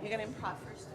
You're going to improv first.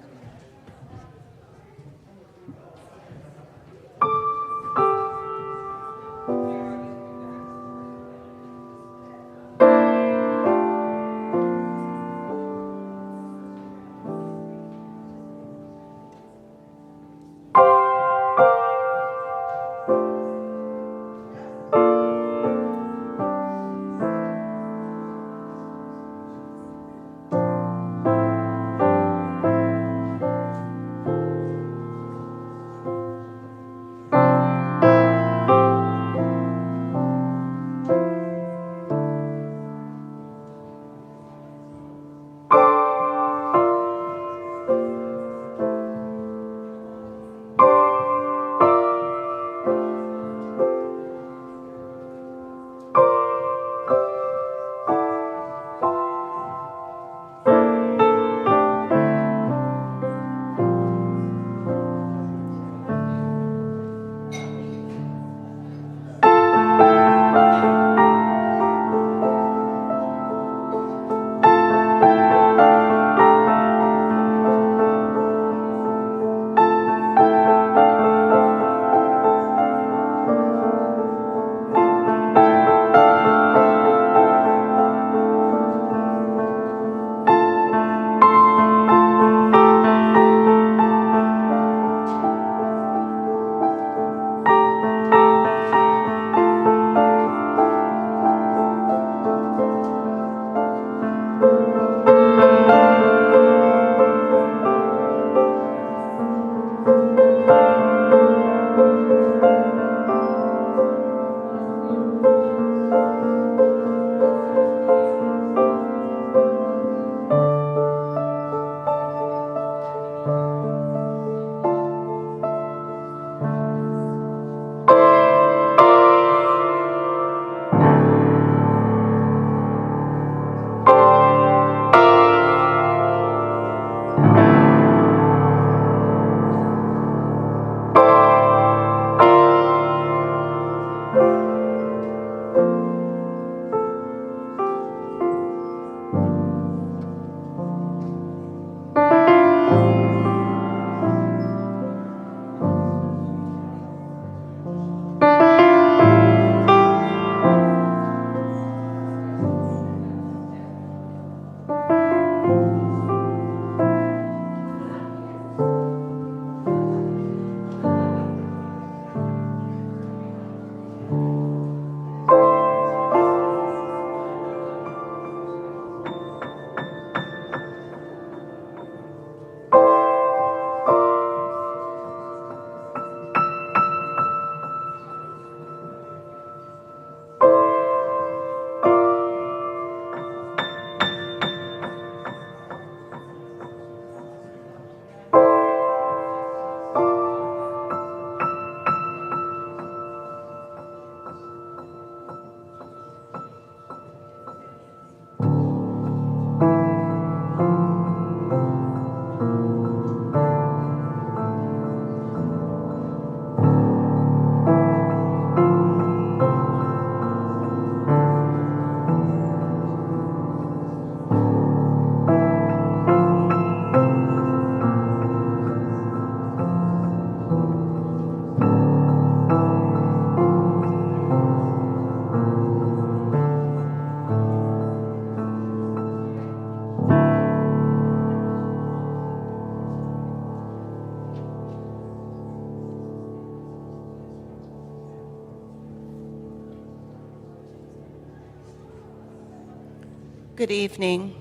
Good evening.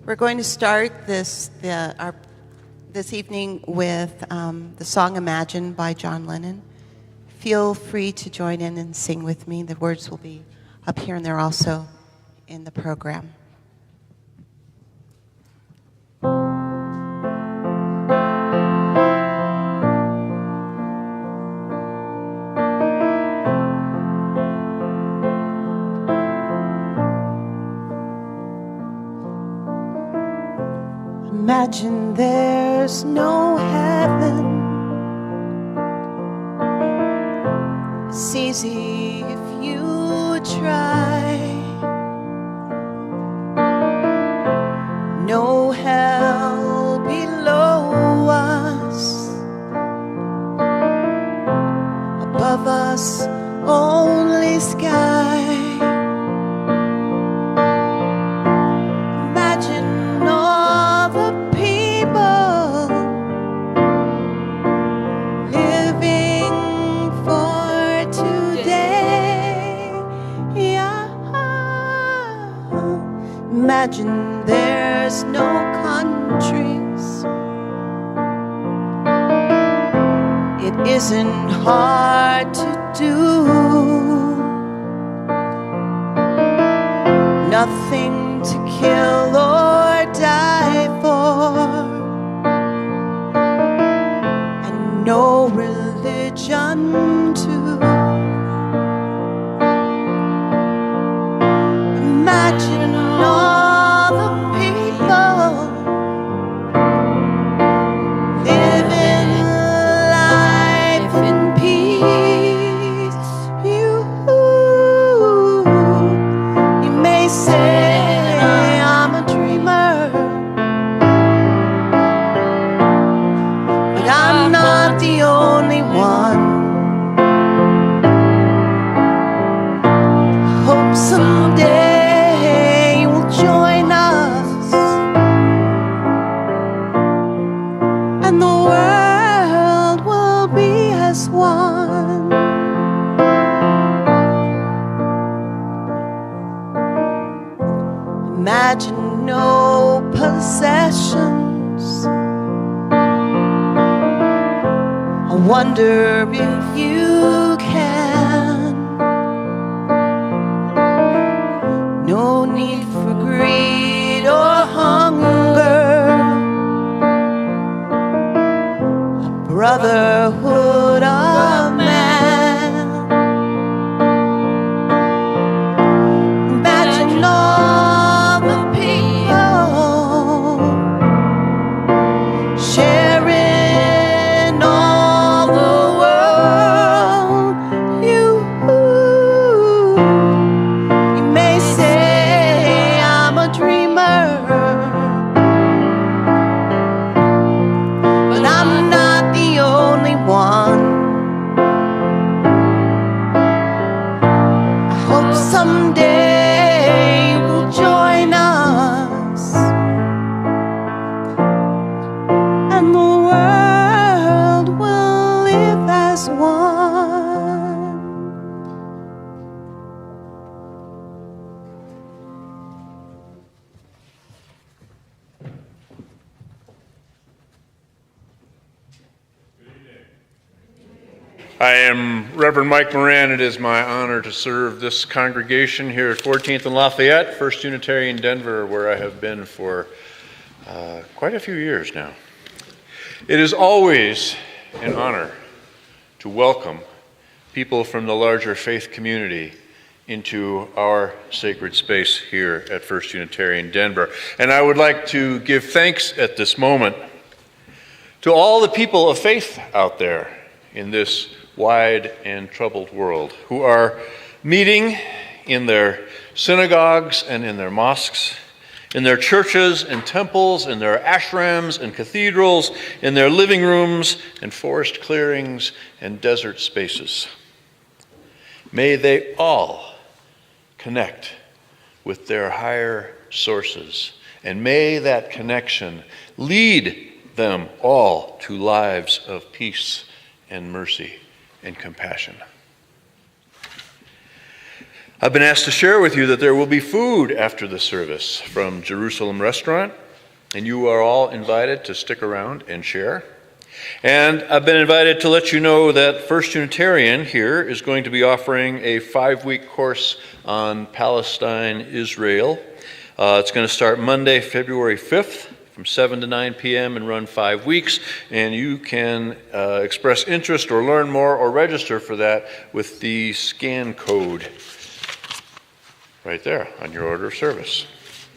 We're going to start this evening with the song Imagine by John Lennon. Feel free to join in and sing with me. The words will be up here and they're also in the program. Imagine there's no heaven. It's easy if you try. No hell Imagine there's no countries. It isn't hard to do. Nothing to kill or die for, and no religion too. Imagine all the people living life in peace. You may say I'm a dreamer, but I'm not the only one. Hope someday you'll join us, and the world will be as one. Imagine no possessions. I wonder if you can. No need for greed or hunger. A brotherhood of man. Imagine all the people sharing all the world. You may say I'm a dreamer, but I'm not the only one. I hope someday you'll join us, and the world will live as one. I am Reverend Mike Moran. It is my honor to serve this congregation here at 14th and Lafayette, First Unitarian Denver, where I have been for quite a few years now. It is always an honor to welcome people from the larger faith community into our sacred space here at First Unitarian Denver. And I would like to give thanks at this moment to all the people of faith out there in this wide and troubled world who are meeting in their synagogues and in their mosques, in their churches and temples, in their ashrams and cathedrals, in their living rooms and forest clearings and desert spaces. May they all connect with their higher sources, and may that connection lead them all to lives of peace and mercy and compassion. I've been asked to share with you that there will be food after the service from Jerusalem Restaurant, and you are all invited to stick around and share. And I've been invited to let you know that First Unitarian here is going to be offering a 5-week course on Palestine, Israel. It's going to start Monday, February 5th. From 7 to 9 p.m. and run 5 weeks, and you can express interest or learn more or register for that with the scan code right there on your order of service.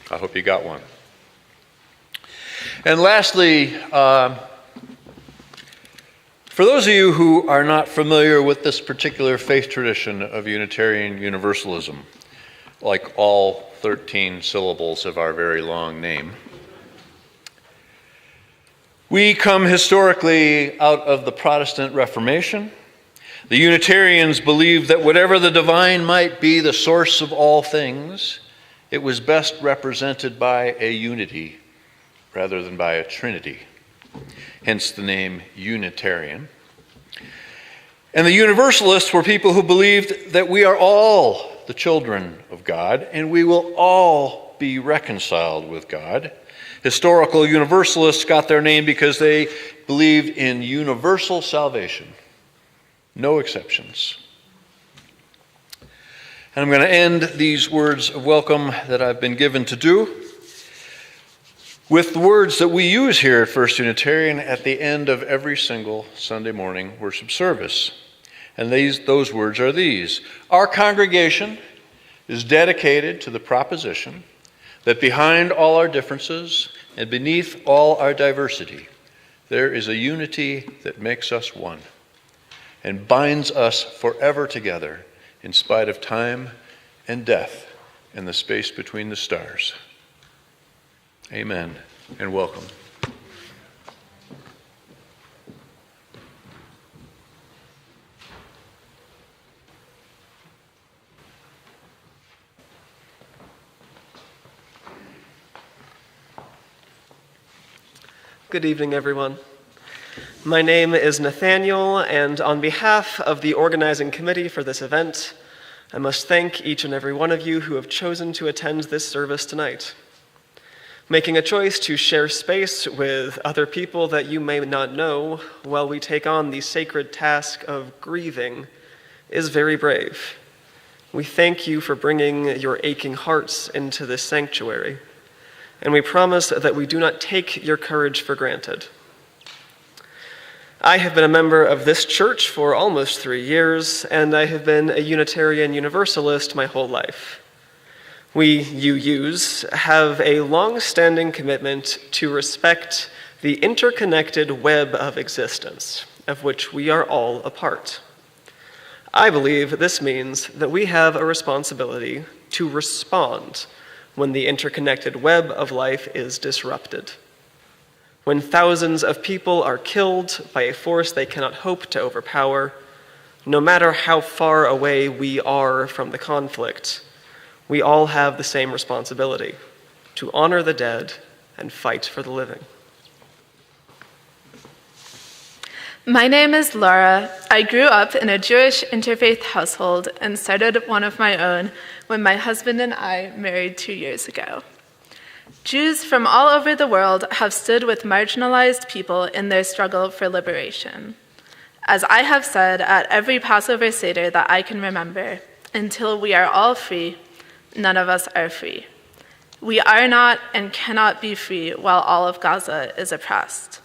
I hope you got one. And lastly, for those of you who are not familiar with this particular faith tradition of Unitarian Universalism, like all 13 syllables of our very long name, we come historically out of the Protestant Reformation. The Unitarians believed that whatever the divine might be, the source of all things, it was best represented by a unity rather than by a trinity. Hence the name Unitarian. And the Universalists were people who believed that we are all the children of God, and we will all be reconciled with God. Historical Universalists got their name because they believed in universal salvation, no exceptions. And I'm going to end these words of welcome that I've been given to do with the words that we use here at First Unitarian at the end of every single Sunday morning worship service. And those words are these: our congregation is dedicated to the proposition that behind all our differences and beneath all our diversity, there is a unity that makes us one and binds us forever together in spite of time and death and the space between the stars. Amen and welcome. Good evening, everyone. My name is Nathaniel, and on behalf of the organizing committee for this event, I must thank each and every one of you who have chosen to attend this service tonight. Making a choice to share space with other people that you may not know while we take on the sacred task of grieving is very brave. We thank you for bringing your aching hearts into this sanctuary, and we promise that we do not take your courage for granted. I have been a member of this church for almost 3 years, and I have been a Unitarian Universalist my whole life. We UUs have a long-standing commitment to respect the interconnected web of existence, of which we are all a part. I believe this means that we have a responsibility to respond when the interconnected web of life is disrupted. When thousands of people are killed by a force they cannot hope to overpower, no matter how far away we are from the conflict, we all have the same responsibility: to honor the dead and fight for the living. My name is Laura. I grew up in a Jewish interfaith household and started one of my own when my husband and I married 2 years ago. Jews from all over the world have stood with marginalized people in their struggle for liberation. As I have said at every Passover Seder that I can remember, until we are all free, none of us are free. We are not and cannot be free while all of Gaza is oppressed.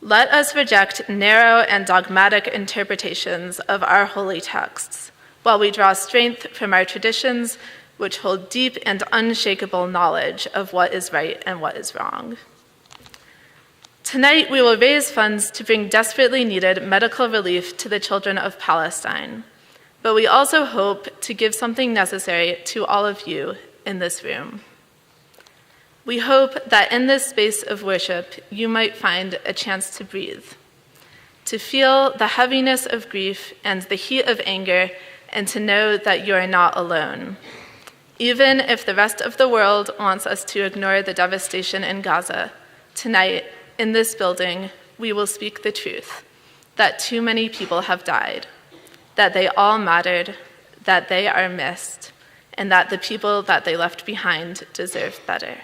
Let us reject narrow and dogmatic interpretations of our holy texts, while we draw strength from our traditions, which hold deep and unshakable knowledge of what is right and what is wrong. Tonight, we will raise funds to bring desperately needed medical relief to the children of Palestine, but we also hope to give something necessary to all of you in this room. We hope that in this space of worship, you might find a chance to breathe, to feel the heaviness of grief and the heat of anger, and to know that you are not alone. Even if the rest of the world wants us to ignore the devastation in Gaza, tonight, in this building, we will speak the truth, that too many people have died, that they all mattered, that they are missed, and that the people that they left behind deserve better.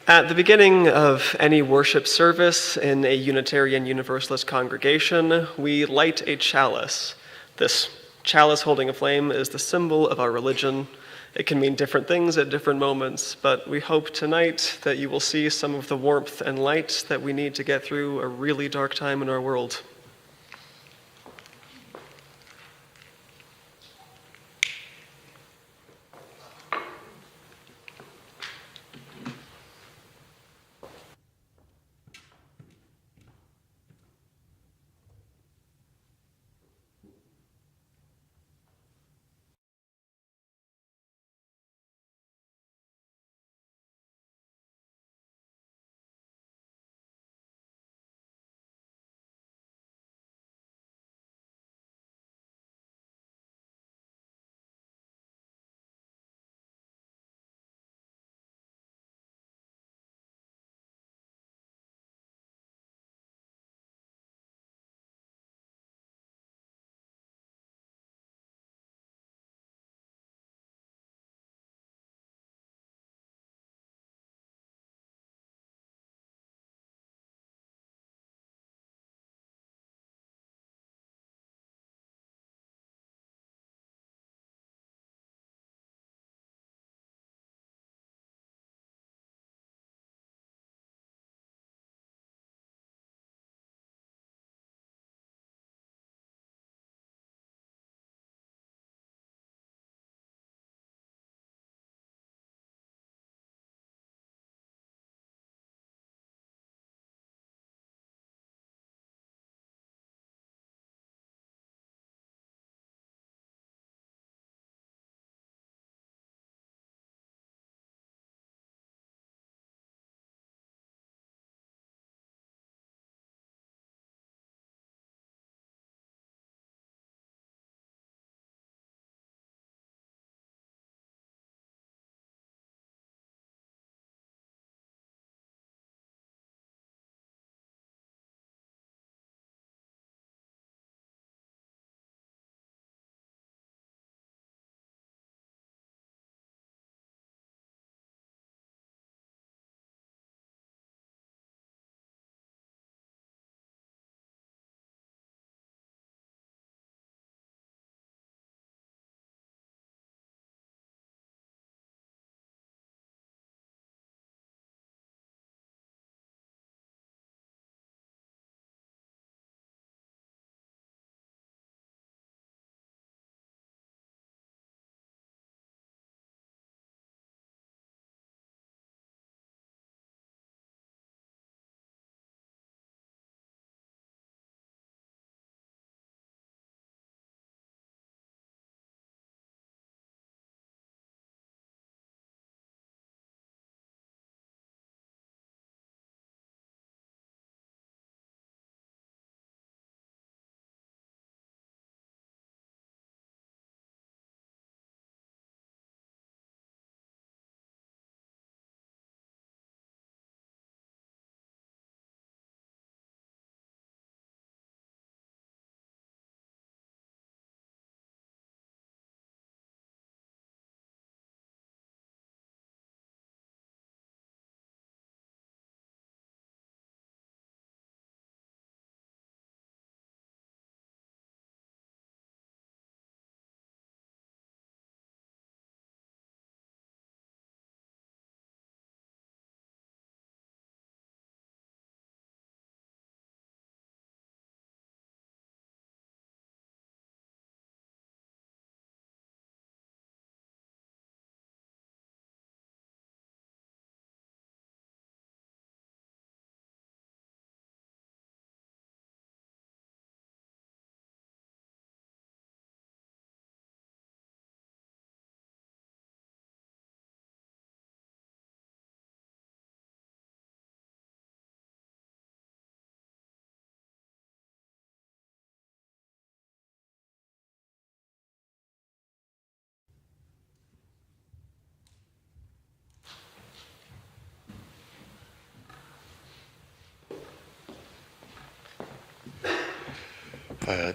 At the beginning of any worship service in a Unitarian Universalist congregation, we light a chalice. This chalice holding a flame is the symbol of our religion. It can mean different things at different moments, but we hope tonight that you will see some of the warmth and light that we need to get through a really dark time in our world.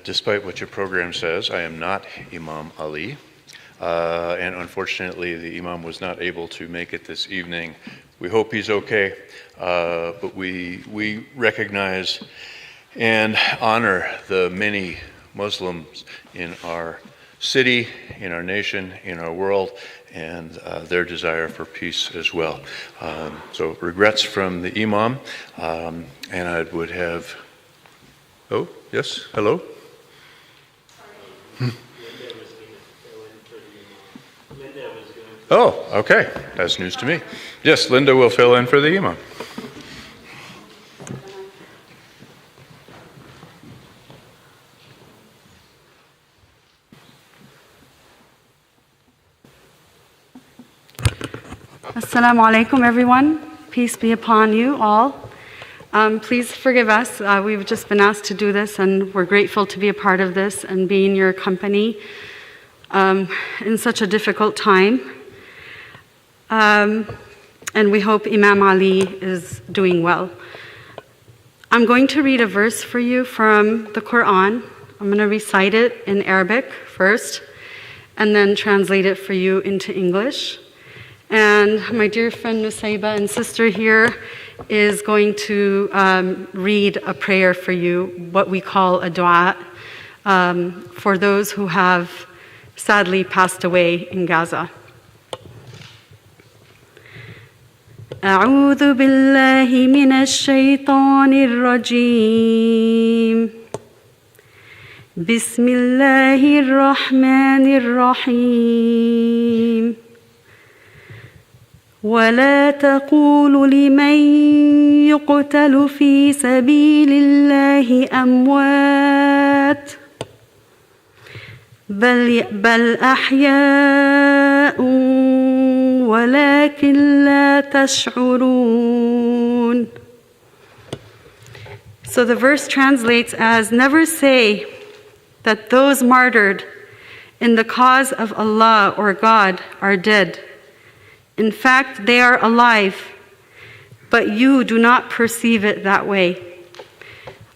Despite what your program says, I am not Imam Ali. And unfortunately, the Imam was not able to make it this evening. We hope he's okay, but we recognize and honor the many Muslims in our city, in our nation, in our world, and their desire for peace as well. So regrets from the Imam, and I would have, oh, yes, hello? Oh, okay, that's news to me. Yes, Linda will fill in for the Imam. Assalamu alaikum, everyone. Peace be upon you all. Please forgive us. We've just been asked to do this, and we're grateful to be a part of this and be in your company in such a difficult time. And we hope Imam Ali is doing well. I'm going to read a verse for you from the Quran. I'm going to recite it in Arabic first, and then translate it for you into English. And my dear friend Nusayba and sister here is going to read a prayer for you, what we call a dua, for those who have sadly passed away in Gaza. أعوذ بالله من الشيطان الرجيم بسم الله الرحمن الرحيم ولا تقولوا لمن يقتل في سبيل الله أموات بل أحياء ولكن لا تشعرون. So the verse translates as, never say that those martyred in the cause of Allah or God are dead. In fact, they are alive, but you do not perceive it that way.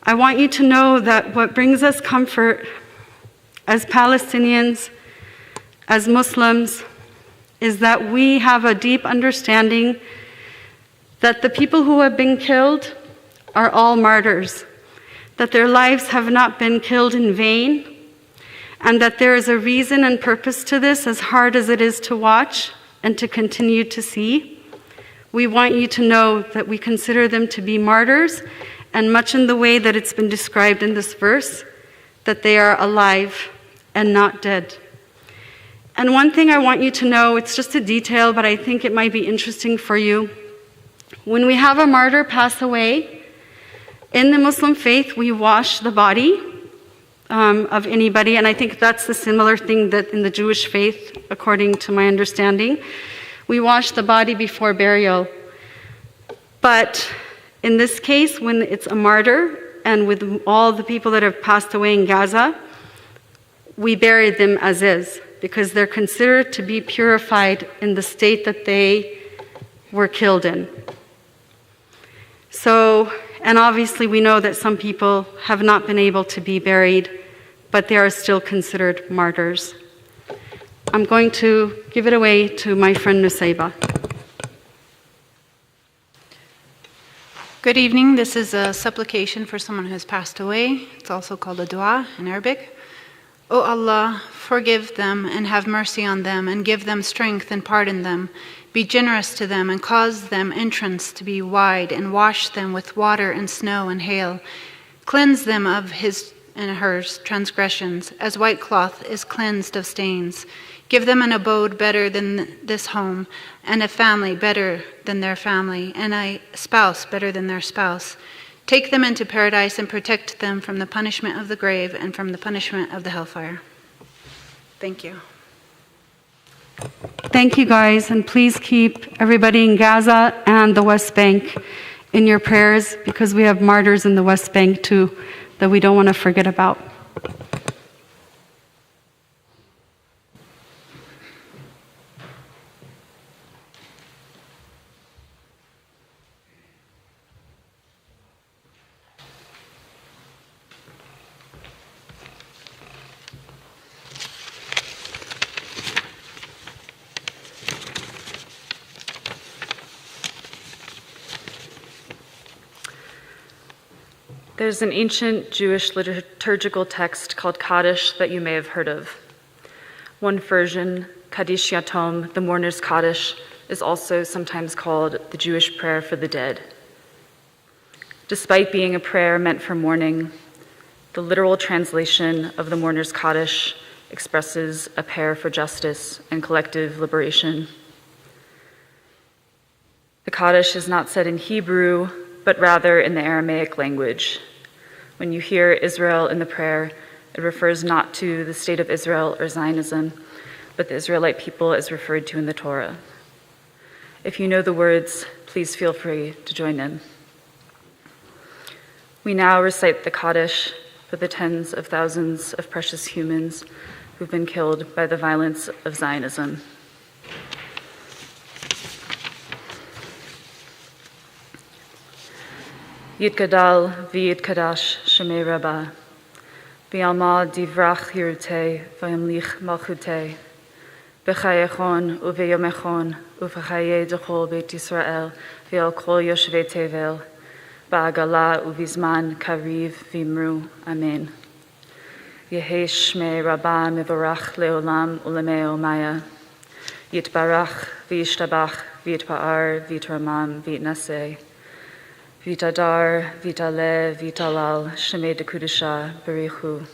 I want you to know that what brings us comfort as Palestinians, as Muslims, is that we have a deep understanding that the people who have been killed are all martyrs, that their lives have not been killed in vain, and that there is a reason and purpose to this, as hard as it is to watch and to continue to see. We want you to know that we consider them to be martyrs, and much in the way that it's been described in this verse, that they are alive and not dead. And one thing I want you to know, it's just a detail, but I think it might be interesting for you. When we have a martyr pass away, in the Muslim faith, we wash the body of anybody, and I think that's the similar thing that in the Jewish faith, according to my understanding. We wash the body before burial. But in this case, when it's a martyr, and with all the people that have passed away in Gaza, we bury them as is, because they're considered to be purified in the state that they were killed in. So, and obviously we know that some people have not been able to be buried, but they are still considered martyrs. I'm going to give it away to my friend Nusayba. Good evening. This is a supplication for someone who has passed away. It's also called a dua in Arabic. O Allah, forgive them and have mercy on them and give them strength and pardon them. Be generous to them and cause them entrance to be wide and wash them with water and snow and hail. Cleanse them of his and hers transgressions as white cloth is cleansed of stains. Give them an abode better than this home, and a family better than their family, and a spouse better than their spouse. Take them into paradise and protect them from the punishment of the grave and from the punishment of the hellfire. Thank you. Thank you, guys, and please keep everybody in Gaza and the West Bank in your prayers, because we have martyrs in the West Bank too that we don't want to forget about. There's an ancient Jewish liturgical text called Kaddish that you may have heard of. One version, Kaddish Yatom, the mourner's Kaddish, is also sometimes called the Jewish prayer for the dead. Despite being a prayer meant for mourning, the literal translation of the mourner's Kaddish expresses a prayer for justice and collective liberation. The Kaddish is not said in Hebrew, but rather in the Aramaic language. When you hear Israel in the prayer, it refers not to the state of Israel or Zionism, but the Israelite people as referred to in the Torah. If you know the words, please feel free to join in. We now recite the Kaddish for the tens of thousands of precious humans who've been killed by the violence of Zionism. Yitgadal v'yitkadash shemei Rabbah, v'yalma divrach hirutei v'yamlich malchutei, b'chayechon u'v'yomechon u'v'chayei d'chol beit Yisrael v'yal kol yoshvei tevel, ba'agala u'vizman kariv v'imru. Amen. Yehi shmei Rabbah mevorach leolam u'lemei omaya, yitbarach v'yishtabach v'yitpa'ar v'yitramam v'yitnaseh, Vitadar, Vitale, Vitalal, Shemei de Kudusha, Berichu.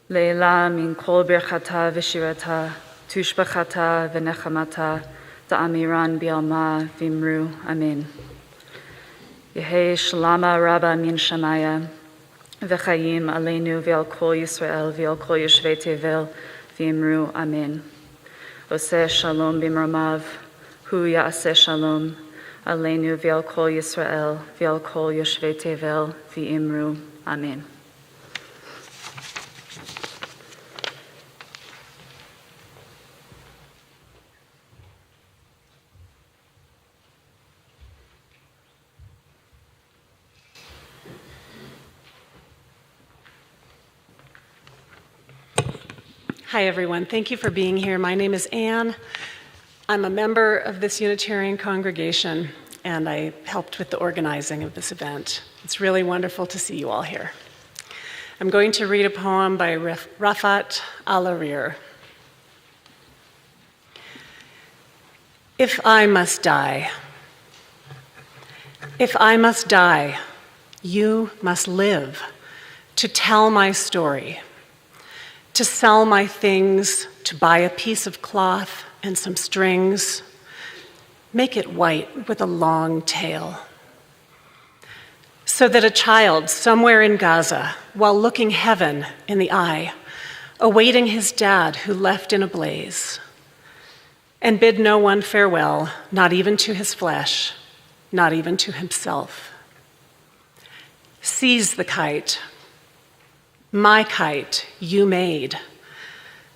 Leila min kol birchata v'shirata, tushbachata v'nechamata, da'amiran bi'alma v'imru. Amen. Yehi shalama rabba min shamaya, v'chayim aleinu v'al kol Yisrael v'al kol yoshvei tevel v'imru. Amen. Oseh shalom b'mromav, hu ya'aseh shalom, Aleinu v'al kol Yisrael, v'al kol yoshvei tevel, v'imru. Amen. Hi, everyone. Thank you for being here. My name is Anne. I'm a member of this Unitarian congregation, and I helped with the organizing of this event. It's really wonderful to see you all here. I'm going to read a poem by Rafat Al-Arir. If I must die, you must live to tell my story, to sell my things, to buy a piece of cloth and some strings, make it white with a long tail, so that a child somewhere in Gaza, while looking heaven in the eye, awaiting his dad who left in a blaze, and bid no one farewell, not even to his flesh, not even to himself, sees the kite, my kite you made,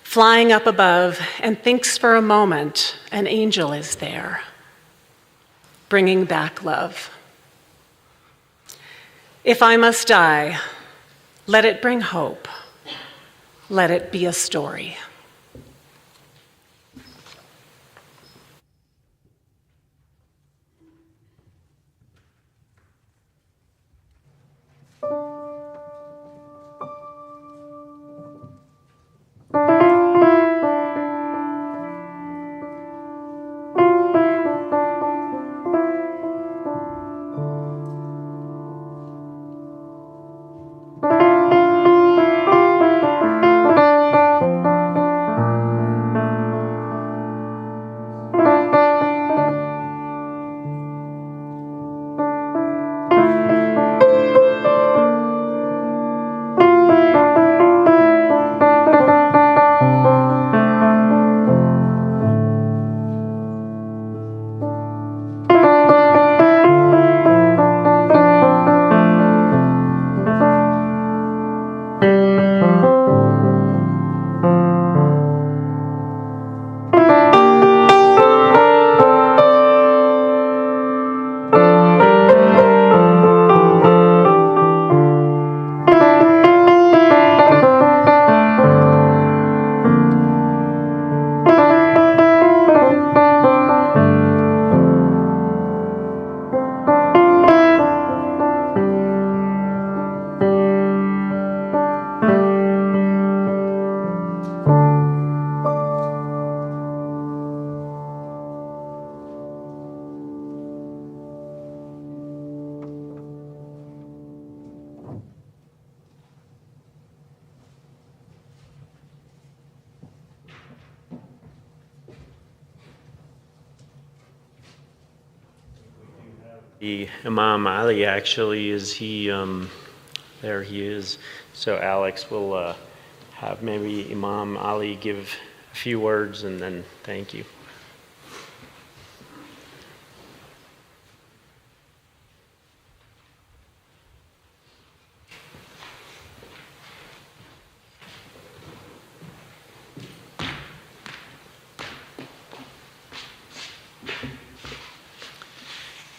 flying up above, and thinks for a moment an angel is there, bringing back love. If I must die, let it bring hope. Let it be a story. Imam Ali, actually, is he, there he is. So Alex will have maybe Imam Ali give a few words and then thank you.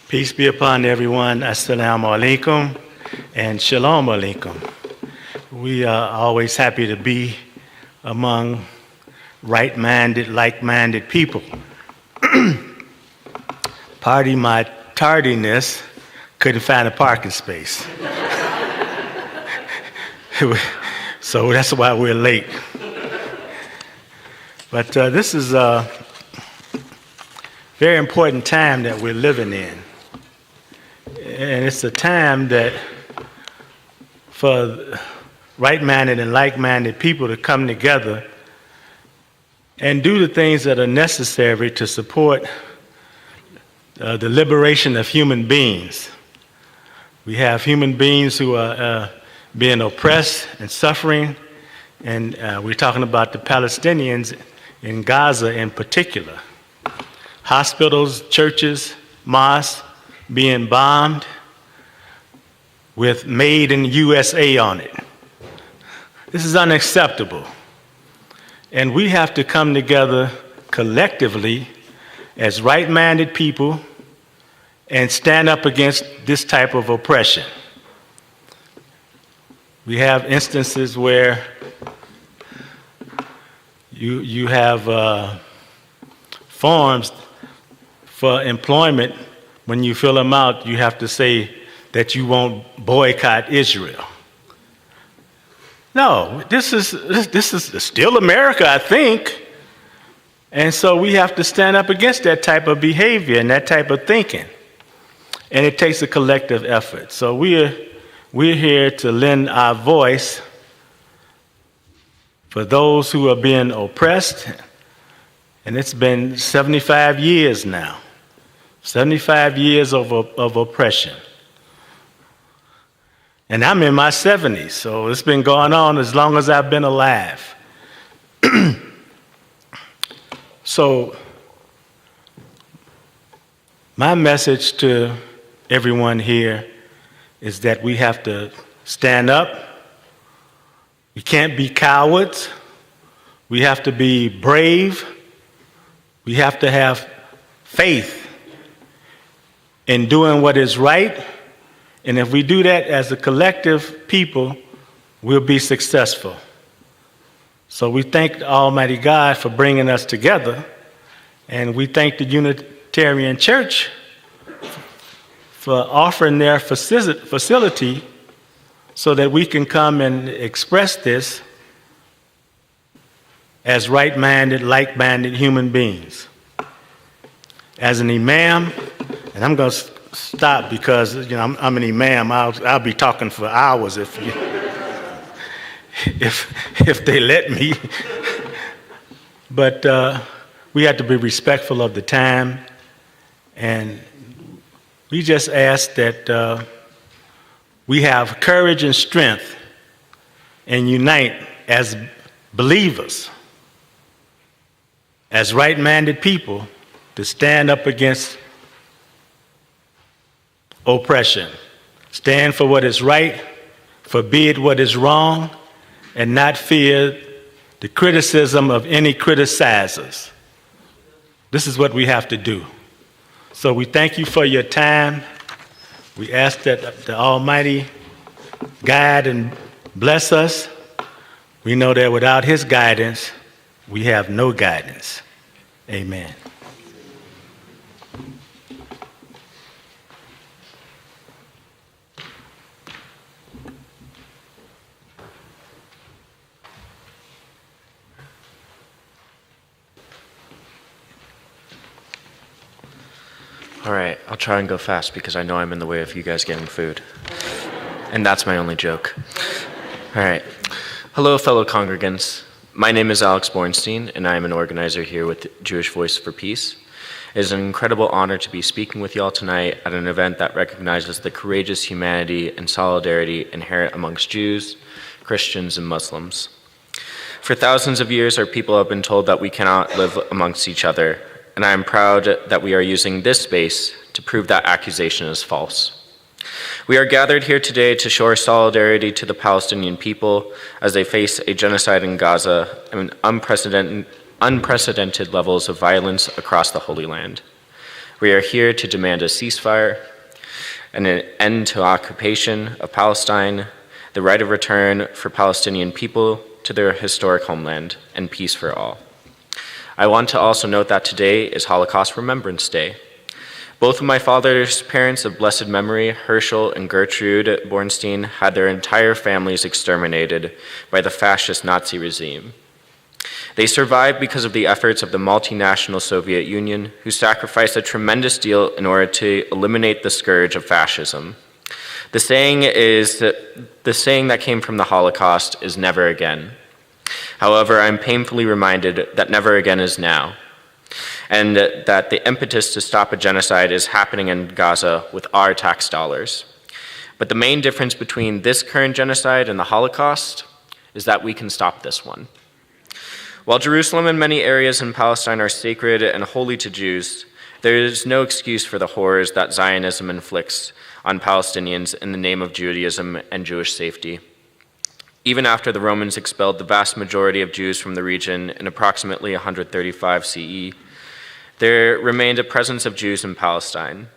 Peace be upon everyone. Assalamu alaikum and shalom alaikum. We are always happy to be among right-minded, like-minded people. Pardon my tardiness, couldn't find a parking space. So that's why we're late. But this is a very important time that we're living in. And it's a time that for right-minded and like-minded people to come together and do the things that are necessary to support the liberation of human beings. We have human beings who are being oppressed and suffering, and we're talking about the Palestinians in Gaza in particular. Hospitals, churches, mosques being bombed with "Made in USA" on it. This is unacceptable. And we have to come together collectively as right-minded people and stand up against this type of oppression. We have instances where you have forms for employment. When you fill them out, you have to say that you won't boycott Israel. No, this is still America, I think. And so we have to stand up against that type of behavior and that type of thinking. And it takes a collective effort. So we're here to lend our voice for those who are being oppressed. And it's been 75 years now. 75 years of oppression. And I'm in my 70s, so it's been going on as long as I've been alive. So, my message to everyone here is that we have to stand up. We can't be cowards. We have to be brave. We have to have faith in doing what is right. And if we do that as a collective people, we'll be successful. So we thank Almighty God for bringing us together. And we thank the Unitarian Church for offering their facility so that we can come and express this as right-minded, like-minded human beings. As an imam, and I'm going to stop because I'm an imam. I'll be talking for hours if they let me. But we have to be respectful of the time, and we just ask that we have courage and strength and unite as believers, as right-minded people, to stand up against oppression. Stand for what is right, forbid what is wrong, and not fear the criticism of any criticizers. This is what we have to do. So we thank you for your time. We ask that the Almighty guide and bless us. We know that without His guidance, we have no guidance. Amen. All right, I'll try and go fast because I know I'm in the way of you guys getting food. And that's my only joke. All right. Hello, fellow congregants. My name is Alex Bornstein, and I am an organizer here with Jewish Voice for Peace. It is an incredible honor to be speaking with you all tonight at an event that recognizes the courageous humanity and solidarity inherent amongst Jews, Christians, and Muslims. For thousands of years, our people have been told that we cannot live amongst each other, and I am proud that we are using this space to prove that accusation is false. We are gathered here today to show our solidarity to the Palestinian people as they face a genocide in Gaza and unprecedented levels of violence across the Holy Land. We are here to demand a ceasefire and an end to occupation of Palestine, the right of return for Palestinian people to their historic homeland, and peace for all. I want to also note that today is Holocaust Remembrance Day. Both of my father's parents of blessed memory, Herschel and Gertrude Bornstein, had their entire families exterminated by the fascist Nazi regime. They survived because of the efforts of the multinational Soviet Union, who sacrificed a tremendous deal in order to eliminate the scourge of fascism. The saying that came from the Holocaust is never again. However, I'm painfully reminded that never again is now, and that the impetus to stop a genocide is happening in Gaza with our tax dollars. But the main difference between this current genocide and the Holocaust is that we can stop this one. While Jerusalem and many areas in Palestine are sacred and holy to Jews, there is no excuse for the horrors that Zionism inflicts on Palestinians in the name of Judaism and Jewish safety. Even after the Romans expelled the vast majority of Jews from the region in approximately 135 CE, there remained a presence of Jews in Palestine.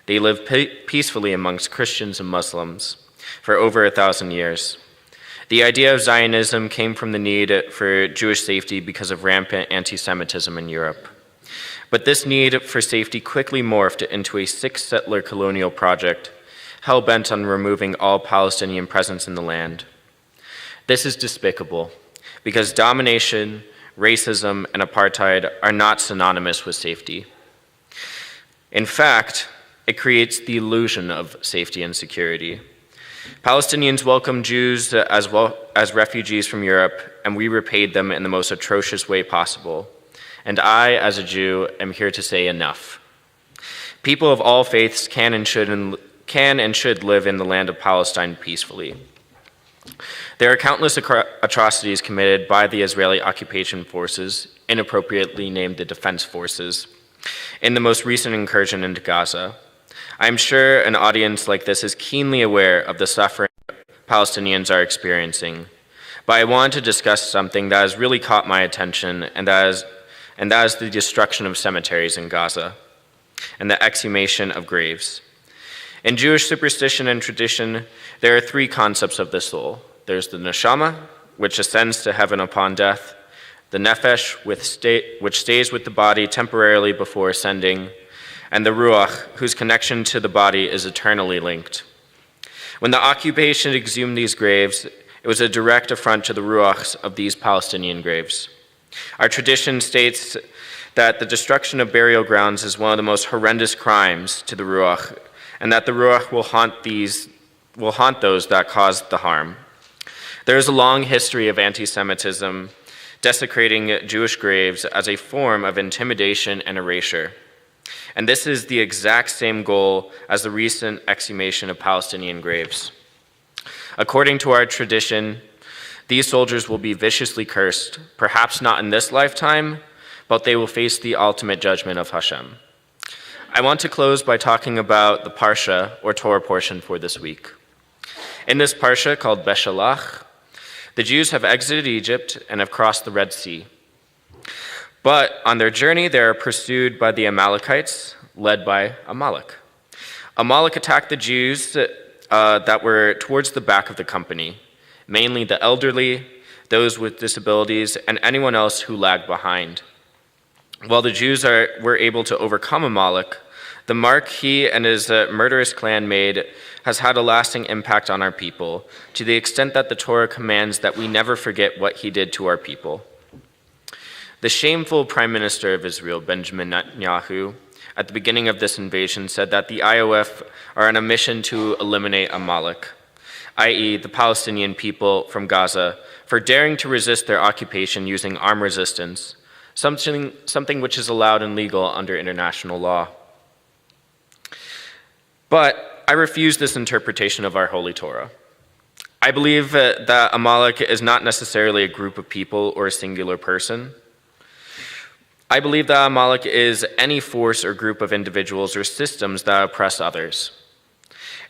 They lived peacefully amongst Christians and Muslims for over 1,000 years. The idea of Zionism came from the need for Jewish safety because of rampant anti-Semitism in Europe. But this need for safety quickly morphed into a six-settler colonial project, hell-bent on removing all Palestinian presence in the land. This is despicable, because domination, racism, and apartheid are not synonymous with safety. In fact, it creates the illusion of safety and security. Palestinians welcomed Jews as well as refugees from Europe, and we repaid them in the most atrocious way possible. And I, as a Jew, am here to say enough. People of all faiths can and should live in the land of Palestine peacefully. There are countless atrocities committed by the Israeli occupation forces, inappropriately named the Defense Forces, in the most recent incursion into Gaza. I am sure an audience like this is keenly aware of the suffering Palestinians are experiencing, but I want to discuss something that has really caught my attention, and that is the destruction of cemeteries in Gaza and the exhumation of graves. In Jewish superstition and tradition, there are three concepts of the soul. There's the neshama, which ascends to heaven upon death, the nephesh, which stays with the body temporarily before ascending, and the ruach, whose connection to the body is eternally linked. When the occupation exhumed these graves, it was a direct affront to the ruachs of these Palestinian graves. Our tradition states that the destruction of burial grounds is one of the most horrendous crimes to the ruach, and that the ruach will haunt those that caused the harm. There is a long history of anti-Semitism desecrating Jewish graves as a form of intimidation and erasure. And this is the exact same goal as the recent exhumation of Palestinian graves. According to our tradition, these soldiers will be viciously cursed, perhaps not in this lifetime, but they will face the ultimate judgment of Hashem. I want to close by talking about the Parsha, or Torah portion, for this week. In this Parsha, called Beshalach, the Jews have exited Egypt and have crossed the Red Sea. But on their journey, they are pursued by the Amalekites, led by Amalek. Amalek attacked the Jews that were towards the back of the company, mainly the elderly, those with disabilities, and anyone else who lagged behind. While the Jews were able to overcome Amalek, the mark he and his murderous clan made has had a lasting impact on our people, to the extent that the Torah commands that we never forget what he did to our people. The shameful Prime Minister of Israel, Benjamin Netanyahu, at the beginning of this invasion said that the IOF are on a mission to eliminate Amalek, i.e. the Palestinian people from Gaza, for daring to resist their occupation using armed resistance, something which is allowed and legal under international law. But I refuse this interpretation of our Holy Torah. I believe that Amalek is not necessarily a group of people or a singular person. I believe that Amalek is any force or group of individuals or systems that oppress others.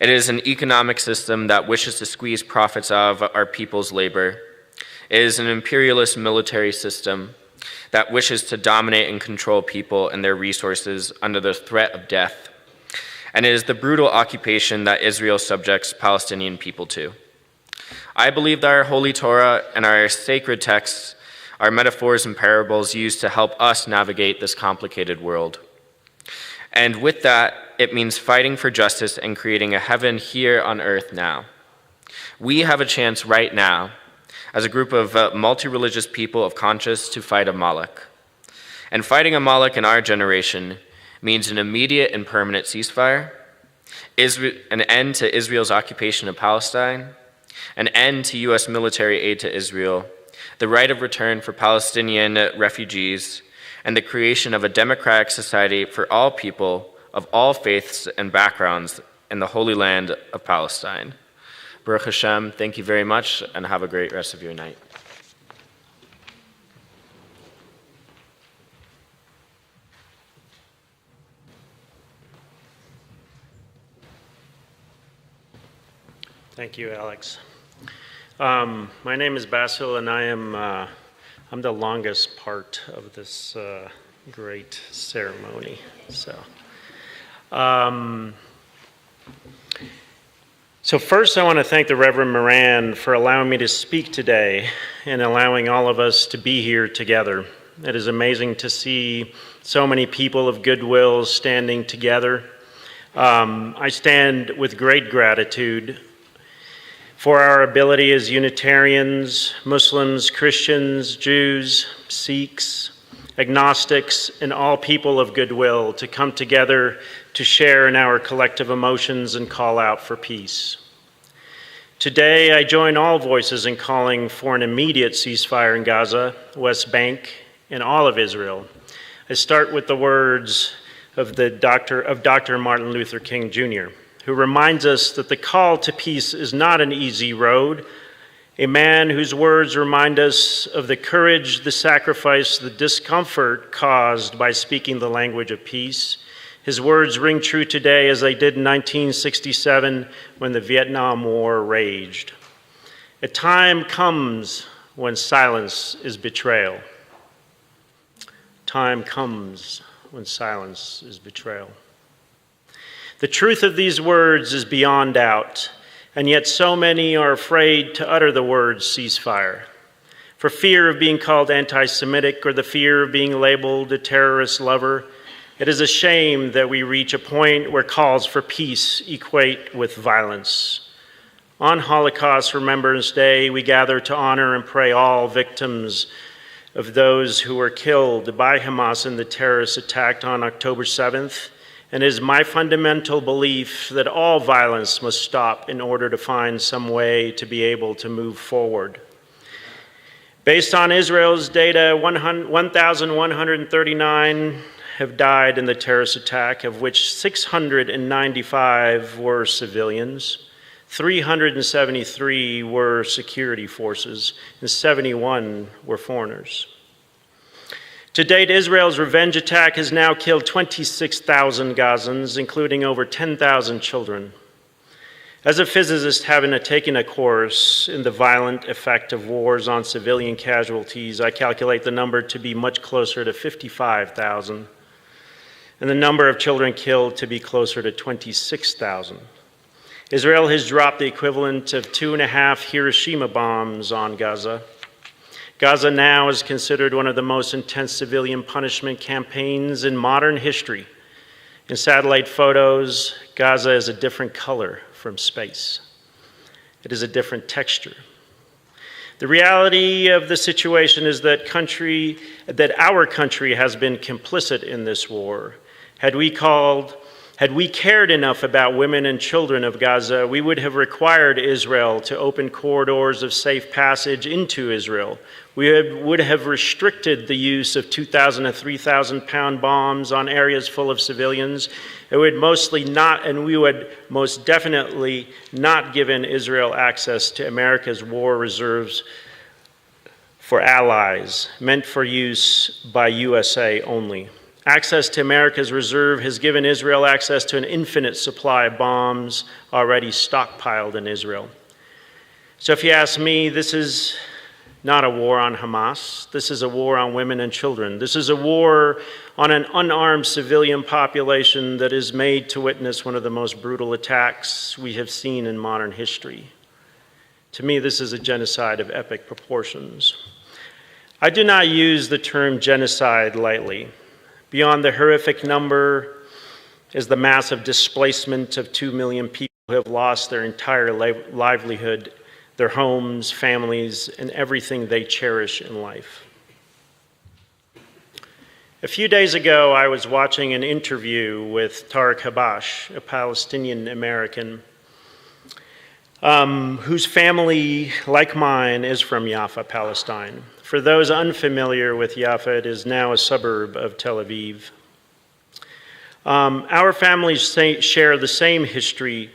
It is an economic system that wishes to squeeze profits out of our people's labor. It is an imperialist military system that wishes to dominate and control people and their resources under the threat of death. And it is the brutal occupation that Israel subjects Palestinian people to. I believe that our Holy Torah and our sacred texts are metaphors and parables used to help us navigate this complicated world. And with that, it means fighting for justice and creating a heaven here on earth now. We have a chance right now, as a group of multi-religious people of conscience, to fight Amalek. And fighting Amalek in our generation means an immediate and permanent ceasefire, an end to Israel's occupation of Palestine, an end to U.S. military aid to Israel, the right of return for Palestinian refugees, and the creation of a democratic society for all people of all faiths and backgrounds in the Holy Land of Palestine. Baruch Hashem, thank you very much, and have a great rest of your night. Thank you, Alex. My name is Basil, and I'm the longest part of this great ceremony. So first I want to thank the Reverend Moran for allowing me to speak today and allowing all of us to be here together. It is amazing to see so many people of goodwill standing together. I stand with great gratitude for our ability as Unitarians, Muslims, Christians, Jews, Sikhs, agnostics, and all people of goodwill to come together to share in our collective emotions and call out for peace. Today, I join all voices in calling for an immediate ceasefire in Gaza, West Bank, and all of Israel. I start with the words of Dr. Martin Luther King Jr., who reminds us that the call to peace is not an easy road, a man whose words remind us of the courage, the sacrifice, the discomfort caused by speaking the language of peace. His words ring true today as they did in 1967 when the Vietnam War raged. A time comes when silence is betrayal. Time comes when silence is betrayal. The truth of these words is beyond doubt, and yet so many are afraid to utter the words ceasefire, for fear of being called anti-Semitic or the fear of being labeled a terrorist lover. It is a shame that we reach a point where calls for peace equate with violence. On Holocaust Remembrance Day, we gather to honor and pray all victims of those who were killed by Hamas in the terrorist attack on October 7th. And it is my fundamental belief that all violence must stop in order to find some way to be able to move forward. Based on Israel's data, 1,139 have died in the terrorist attack, of which 695 were civilians, 373 were security forces, and 71 were foreigners. To date, Israel's revenge attack has now killed 26,000 Gazans, including over 10,000 children. As a physicist having taken a course in the violent effect of wars on civilian casualties, I calculate the number to be much closer to 55,000, and the number of children killed to be closer to 26,000. Israel has dropped the equivalent of 2.5 Hiroshima bombs on Gaza. Gaza now is considered one of the most intense civilian punishment campaigns in modern history. In satellite photos, Gaza is a different color from space. It is a different texture. The reality of the situation is that our country has been complicit in this war. Had we called Had we cared enough about women and children of Gaza, we would have required Israel to open corridors of safe passage into Israel. We would have restricted the use of 2,000 and 3,000 pound bombs on areas full of civilians. We would most definitely not given Israel access to America's war reserves for allies, meant for use by USA only. Access to America's reserve has given Israel access to an infinite supply of bombs already stockpiled in Israel. So if you ask me, this is not a war on Hamas. This is a war on women and children. This is a war on an unarmed civilian population that is made to witness one of the most brutal attacks we have seen in modern history. To me, this is a genocide of epic proportions. I do not use the term genocide lightly. Beyond the horrific number is the massive displacement of 2 million people who have lost their entire livelihood, their homes, families, and everything they cherish in life. A few days ago, I was watching an interview with Tariq Habash, a Palestinian American, whose family, like mine, is from Jaffa, Palestine. For those unfamiliar with Jaffa, it is now a suburb of Tel Aviv. Our families share the same history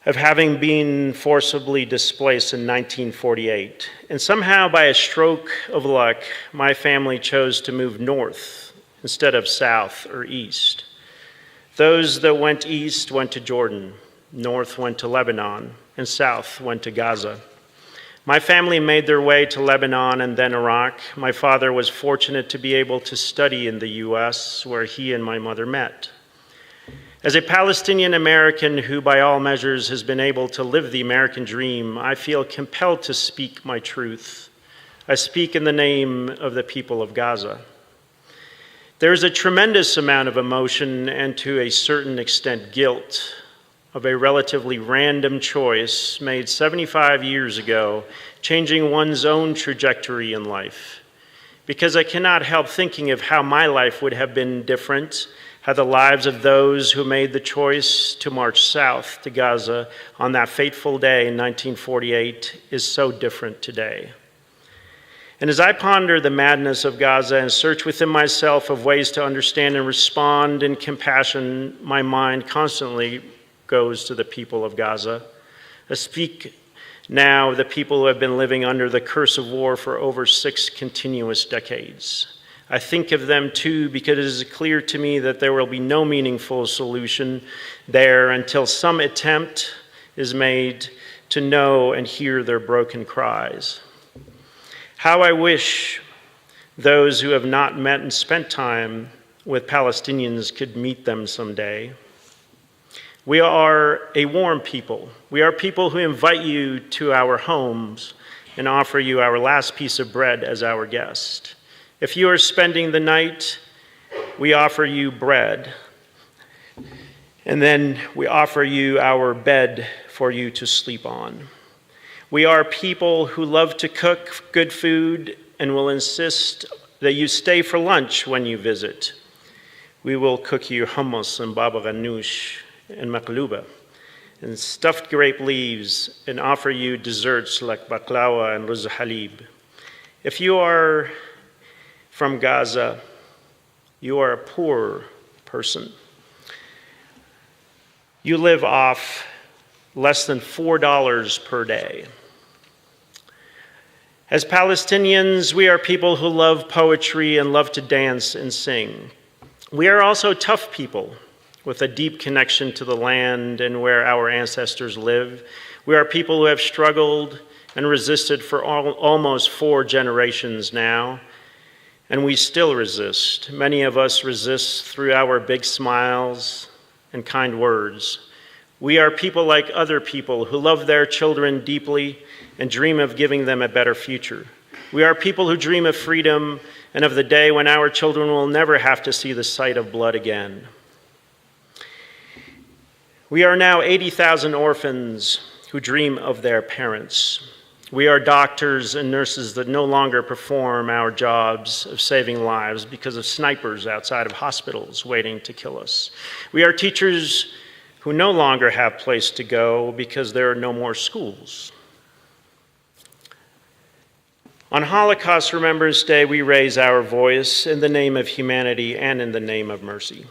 of having been forcibly displaced in 1948. And somehow, by a stroke of luck, my family chose to move north instead of south or east. Those that went east went to Jordan, north went to Lebanon, and south went to Gaza. My family made their way to Lebanon and then Iraq. My father was fortunate to be able to study in the U.S., where he and my mother met. As a Palestinian American who, by all measures, has been able to live the American dream, I feel compelled to speak my truth. I speak in the name of the people of Gaza. There is a tremendous amount of emotion and, to a certain extent, guilt of a relatively random choice made 75 years ago, changing one's own trajectory in life. Because I cannot help thinking of how my life would have been different, how the lives of those who made the choice to march south to Gaza on that fateful day in 1948 is so different today. And as I ponder the madness of Gaza and search within myself of ways to understand and respond in compassion, my mind constantly goes to the people of Gaza. I speak now of the people who have been living under the curse of war for over 6 continuous decades. I think of them too because it is clear to me that there will be no meaningful solution there until some attempt is made to know and hear their broken cries. How I wish those who have not met and spent time with Palestinians could meet them someday. We are a warm people. We are people who invite you to our homes and offer you our last piece of bread as our guest. If you are spending the night, we offer you bread. And then we offer you our bed for you to sleep on. We are people who love to cook good food and will insist that you stay for lunch when you visit. We will cook you hummus and baba ganoush and maqluba, and stuffed grape leaves, and offer you desserts like baklawa and ruz halib. If you are from Gaza, you are a poor person. You live off less than $4 per day. As Palestinians, we are people who love poetry and love to dance and sing. We are also tough people with a deep connection to the land and where our ancestors live. We are people who have struggled and resisted for almost 4 generations now, and we still resist. Many of us resist through our big smiles and kind words. We are people like other people who love their children deeply and dream of giving them a better future. We are people who dream of freedom and of the day when our children will never have to see the sight of blood again. We are now 80,000 orphans who dream of their parents, We are doctors and nurses that no longer perform our jobs of saving lives because of snipers outside of hospitals waiting to kill us. We are teachers who no longer have a place to go because there are no more schools. On Holocaust Remembrance Day, we raise our voice in the name of humanity and in the name of mercy.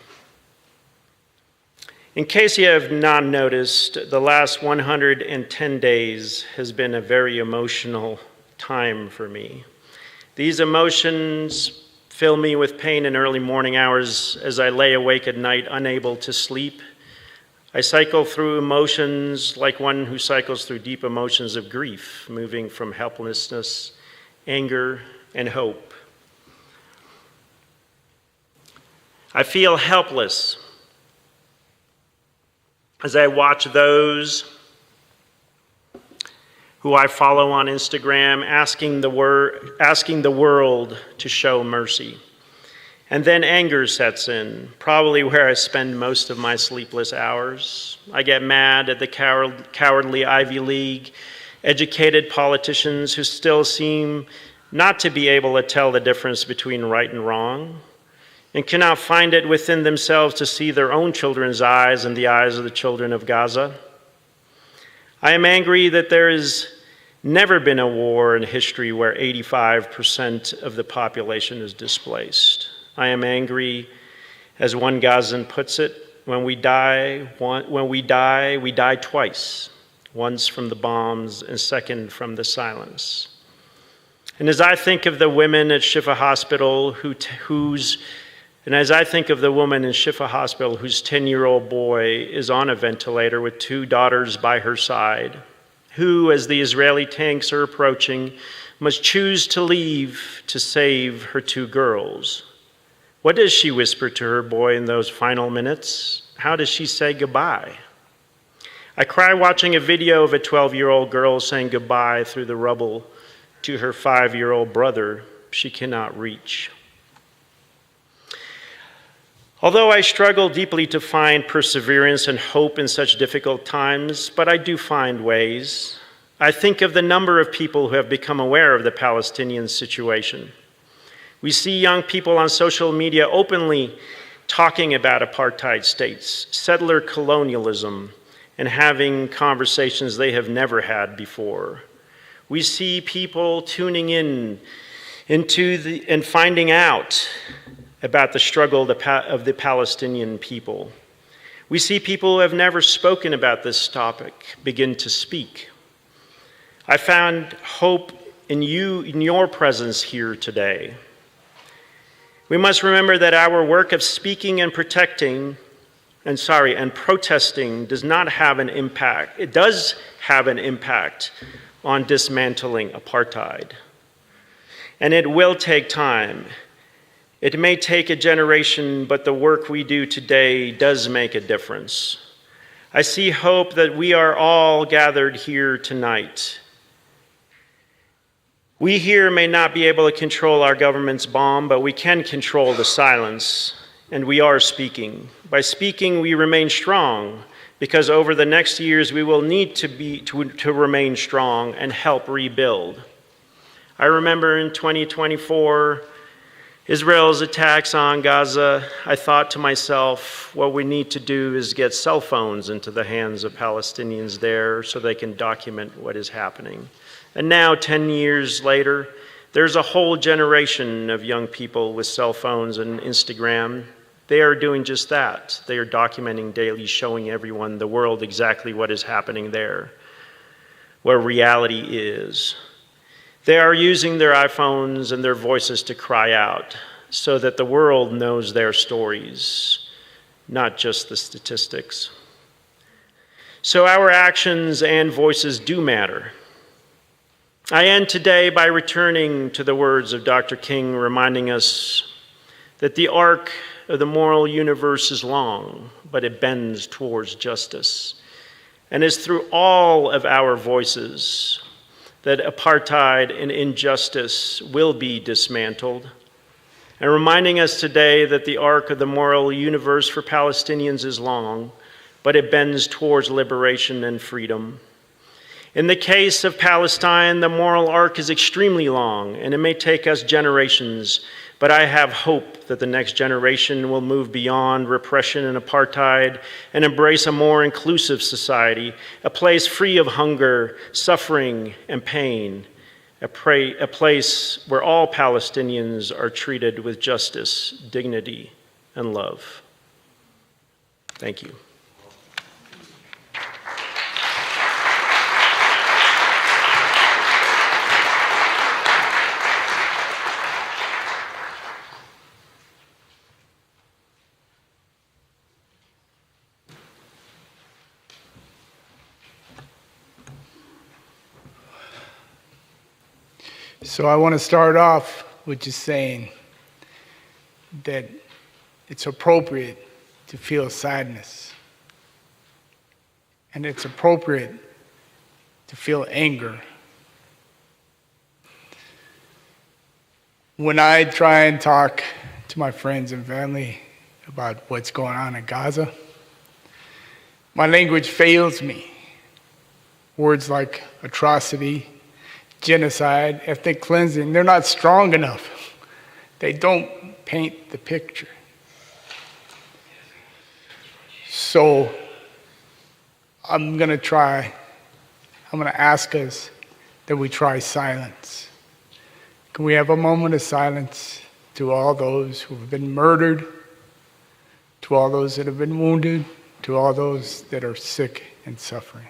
In case you have not noticed, the last 110 days has been a very emotional time for me. These emotions fill me with pain in early morning hours as I lay awake at night, unable to sleep. I cycle through emotions like one who cycles through deep emotions of grief, moving from helplessness, anger, and hope. I feel helpless as I watch those who I follow on Instagram asking the world to show mercy. And then anger sets in, probably where I spend most of my sleepless hours. I get mad at the cowardly Ivy League educated politicians who still seem not to be able to tell the difference between right and wrong, and cannot find it within themselves to see their own children's eyes and the eyes of the children of Gaza. I am angry that there has never been a war in history where 85% of the population is displaced. I am angry, as one Gazan puts it, when we die, we die twice. Once from the bombs and second from the silence. And as I think of the women at Shifa Hospital whose 10-year-old boy is on a ventilator with 2 daughters by her side, who, as the Israeli tanks are approaching, must choose to leave to save her 2 girls. What does she whisper to her boy in those final minutes? How does she say goodbye? I cry watching a video of a 12-year-old girl saying goodbye through the rubble to her 5-year-old brother she cannot reach. Although I struggle deeply to find perseverance and hope in such difficult times, but I do find ways. I think of the number of people who have become aware of the Palestinian situation. We see young people on social media openly talking about apartheid states, settler colonialism, and having conversations they have never had before. We see people tuning in and finding out about the struggle of the Palestinian people. We see people who have never spoken about this topic begin to speak. I found hope in your presence here today. We must remember that our work of speaking and protesting does not have an impact. It does have an impact on dismantling apartheid. And it will take time. It may take a generation, but the work we do today does make a difference. I see hope that we are all gathered here tonight. We here may not be able to control our government's bomb, but we can control the silence, and we are speaking. By speaking, we remain strong, because over the next years we will need to remain strong and help rebuild. I remember in 2024, Israel's attacks on Gaza, I thought to myself, what we need to do is get cell phones into the hands of Palestinians there so they can document what is happening. And now, 10 years later, there's a whole generation of young people with cell phones and Instagram. They are doing just that. They are documenting daily, showing everyone, the world, exactly what is happening there, where reality is. They are using their iPhones and their voices to cry out so that the world knows their stories, not just the statistics. So our actions and voices do matter. I end today by returning to the words of Dr. King, reminding us that the arc of the moral universe is long, but it bends towards justice. And it's through all of our voices that apartheid and injustice will be dismantled. And reminding us today that the arc of the moral universe for Palestinians is long, but it bends towards liberation and freedom. In the case of Palestine, the moral arc is extremely long, and it may take us generations, but I have hope that the next generation will move beyond repression and apartheid and embrace a more inclusive society, a place free of hunger, suffering, and pain, a place where all Palestinians are treated with justice, dignity, and love. Thank you. So I want to start off with just saying that it's appropriate to feel sadness. And it's appropriate to feel anger. When I try and talk to my friends and family about what's going on in Gaza, my language fails me. Words like atrocity, genocide, ethnic cleansing, they're not strong enough. They don't paint the picture. So I'm going to ask us that we try silence. Can we have a moment of silence to all those who have been murdered, to all those that have been wounded, to all those that are sick and suffering?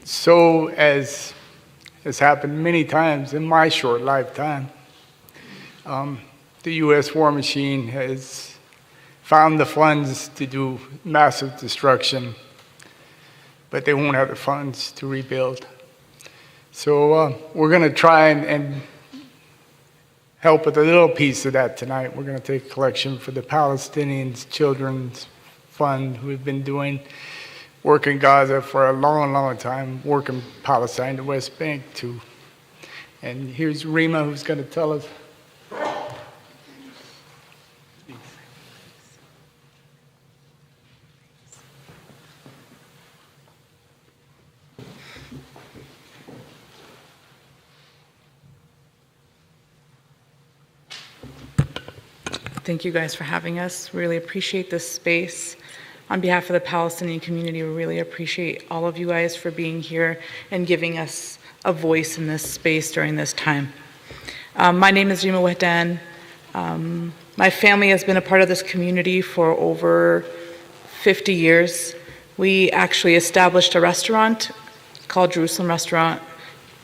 So as has happened many times in my short lifetime, the U.S. war machine has found the funds to do massive destruction, but they won't have the funds to rebuild. So we're going to try and help with a little piece of that tonight. We're going to take a collection for the Palestinians Children's Fund, who have been doing work in Gaza for a long, long time, work in Palestine, the West Bank too. And here's Rima, who's going to tell us. Thank you guys for having us. Really appreciate this space. On behalf of the Palestinian community, we really appreciate all of you guys for being here and giving us a voice in this space during this time. My name is Rima Wahdan. My family has been a part of this community for over 50 years. We actually established a restaurant called Jerusalem Restaurant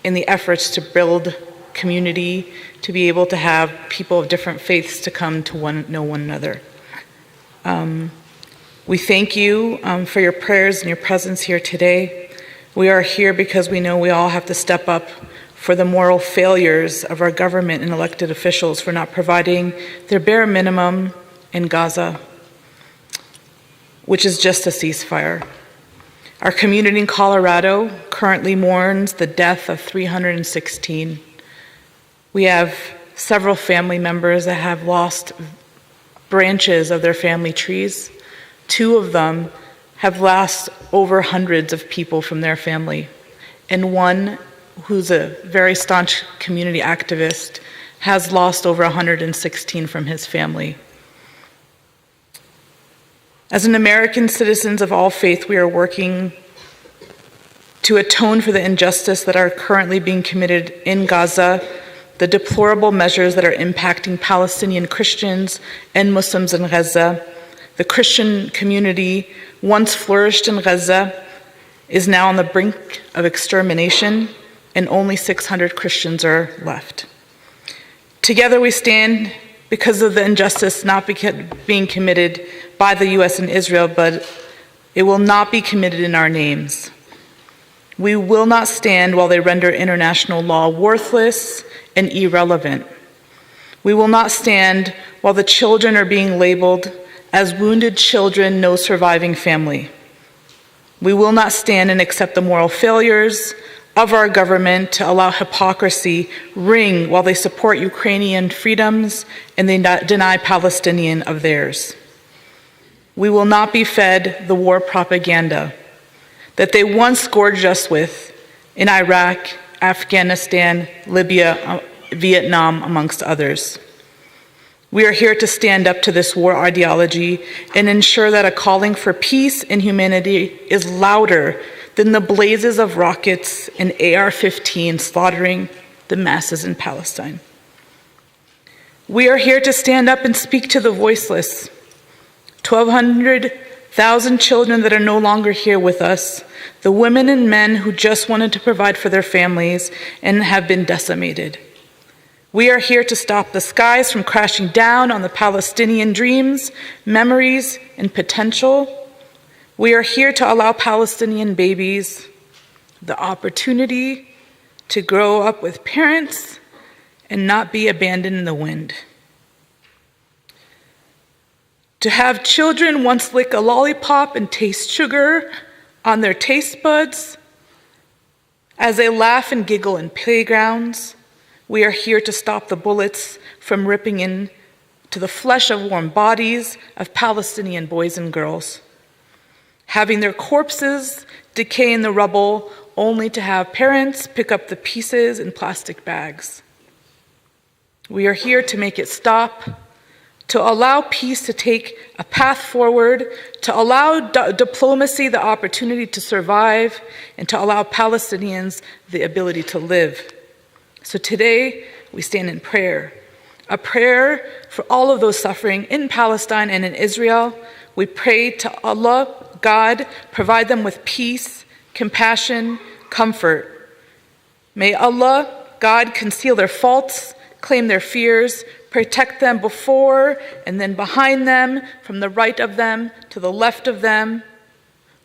in the efforts to build community, to be able to have people of different faiths to come to know one another. We thank you for your prayers and your presence here today. We are here because we know we all have to step up for the moral failures of our government and elected officials for not providing their bare minimum in Gaza, which is just a ceasefire. Our community in Colorado currently mourns the death of 316. We have several family members that have lost branches of their family trees. 2 of them have lost over hundreds of people from their family. And one, who's a very staunch community activist, has lost over 116 from his family. As an American citizens of all faith, we are working to atone for the injustice that are currently being committed in Gaza, the deplorable measures that are impacting Palestinian Christians and Muslims in Gaza. The Christian community, once flourished in Gaza, is now on the brink of extermination, and only 600 Christians are left. Together we stand because of the injustice not being committed by the U.S. and Israel, but it will not be committed in our names. We will not stand while they render international law worthless and irrelevant. We will not stand while the children are being labeled as wounded children, no surviving family. We will not stand and accept the moral failures of our government to allow hypocrisy ring while they support Ukrainian freedoms and they deny Palestinian of theirs. We will not be fed the war propaganda that they once gorged us with in Iraq, Afghanistan, Libya, Vietnam, amongst others. We are here to stand up to this war ideology and ensure that a calling for peace and humanity is louder than the blazes of rockets and AR-15 slaughtering the masses in Palestine. We are here to stand up and speak to the voiceless. 1,200,000 children that are no longer here with us, the women and men who just wanted to provide for their families and have been decimated. We are here to stop the skies from crashing down on the Palestinian dreams, memories, and potential. We are here to allow Palestinian babies the opportunity to grow up with parents and not be abandoned in the wind. To have children once lick a lollipop and taste sugar on their taste buds as they laugh and giggle in playgrounds. We are here to stop the bullets from ripping into the flesh of warm bodies of Palestinian boys and girls, having their corpses decay in the rubble only to have parents pick up the pieces in plastic bags. We are here to make it stop, to allow peace to take a path forward, to allow diplomacy the opportunity to survive, and to allow Palestinians the ability to live. So today, we stand in prayer, a prayer for all of those suffering in Palestine and in Israel. We pray to Allah, God, provide them with peace, compassion, comfort. May Allah, God, conceal their faults, claim their fears, protect them before and then behind them, from the right of them to the left of them,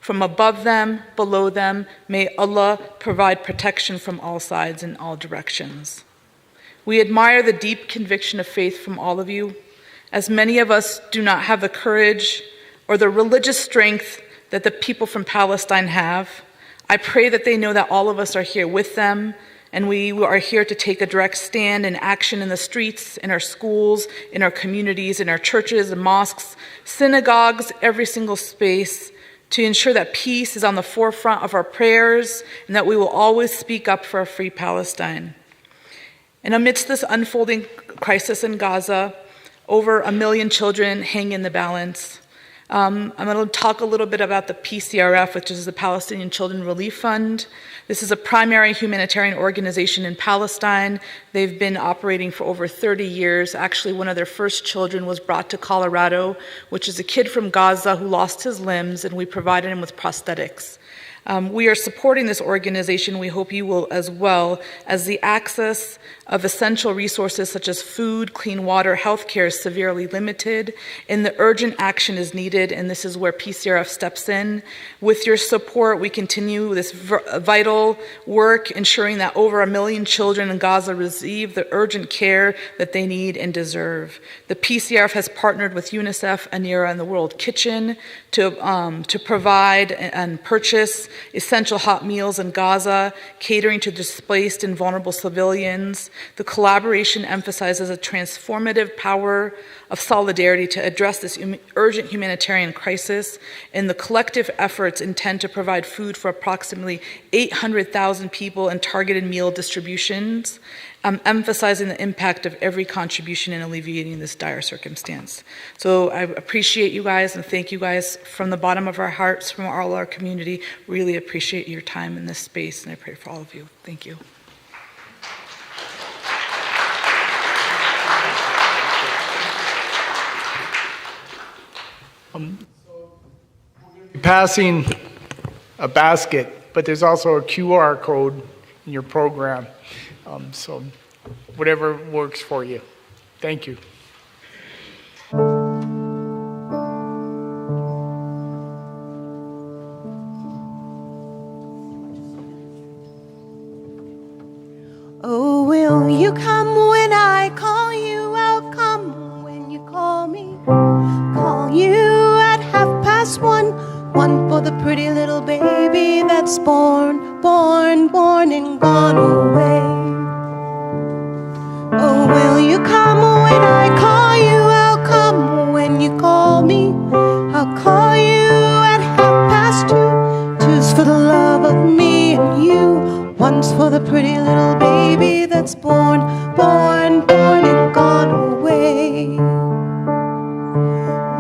From above them, below them, may Allah provide protection from all sides and all directions. We admire the deep conviction of faith from all of you, as many of us do not have the courage or the religious strength that the people from Palestine have. I pray that they know that all of us are here with them, and we are here to take a direct stand and action in the streets, in our schools, in our communities, in our churches and mosques, synagogues, every single space, to ensure that peace is on the forefront of our prayers and that we will always speak up for a free Palestine. And amidst this unfolding crisis in Gaza, over 1 million children hang in the balance. I'm going to talk a little bit about the PCRF, which is the Palestinian Children Relief Fund. This is a primary humanitarian organization in Palestine. They've been operating for over 30 years. Actually, one of their first children was brought to Colorado, which is a kid from Gaza who lost his limbs, and we provided him with prosthetics. We are supporting this organization. We hope you will as well, as the access of essential resources such as food, clean water, healthcare is severely limited, and the urgent action is needed, and this is where PCRF steps in. With your support, we continue this vital work, ensuring that over 1 million children in Gaza receive the urgent care that they need and deserve. The PCRF has partnered with UNICEF, ANIRA, and the World Kitchen to provide and purchase essential hot meals in Gaza, catering to displaced and vulnerable civilians. The collaboration emphasizes a transformative power of solidarity to address this urgent humanitarian crisis, and the collective efforts intend to provide food for approximately 800,000 people in targeted meal distributions, emphasizing the impact of every contribution in alleviating this dire circumstance. So I appreciate you guys and thank you guys from the bottom of our hearts, from all our community. Really appreciate your time in this space, and I pray for all of you. Thank you. Passing a basket, but there's also a QR code in your program. So whatever works for you. Thank you. Oh, will you come when I call you? I'll come when you call me. Call you at 1:30, one for the pretty little baby that's born and gone away. Oh, will you come when I call you? I'll come when you call me. I'll call you at 2:30. Two's for the love of me and you. One's for the pretty little baby that's born and gone away.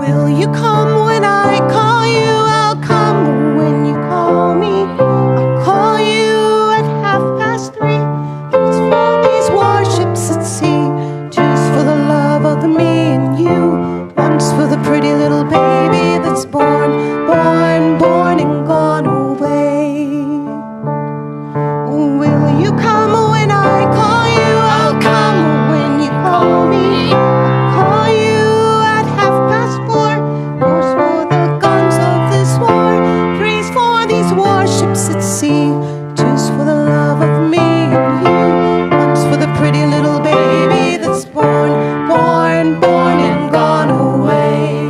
Will you come when I call you? I'll come when you call me. I'll call you at 3:30. It's for these warships at sea. Two's for the love of me and you. One's for the pretty little baby that's born and gone away. Will you come when I call you? I'll come when you call me. I'll call you at 4:30. Four's for the guns of this war. Three's for these warships at sea. Two's for the love of me and you. One's for the pretty little baby that's born and gone away.